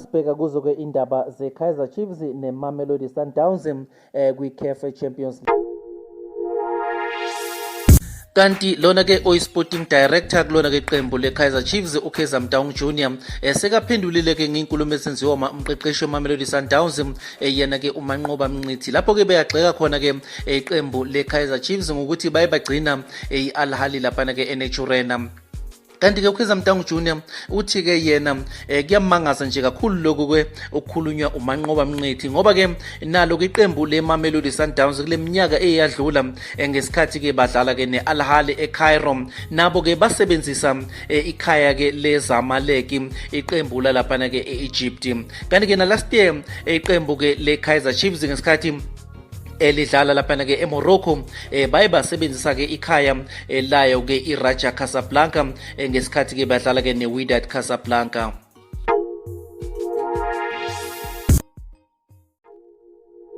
masibheka kuzo ke indaba ze Kaizer Chiefs ne Mamelodi Sundowns kwi CAF Champions League. Kanti lona ke oyisporting director kulona ke qembu le Kaizer Chiefs Kaizer Motaung Jnr sekaphendulile ke nginkulumo esenziwa umqeqeshi weMamelodi Sundowns yena ke Manqoba Mngqithi lapho ke beyagxeka khona ke iqembu le Kaizer Chiefs ngokuthi bayibagcina Ahly lapha ke eNaturena. Kanti ke Kaizer Motaung Jnr uthi ke yena kuyamangaza nje kakhulu lokho ke ukukhulunywa uManqoba Mngqithi ngoba ke nalo ke iqembu le Mamelodi Sundowns kule minyaka eyadlula ngesikhathi ke badlala ke neAhly eCairo nabo ke basebenzisa ikhaya ke le Zamalek iqembu lapha ke eEgypt. Kanti ke na last year iqembu ke le Kaizer Chiefs ngesikhathi elidlala lapha ke eMorocco bayibasebenzisa ke ikhaya layo ke iRaja Casablanca ngesikhathi ke badlala ke neWydad Casablanca.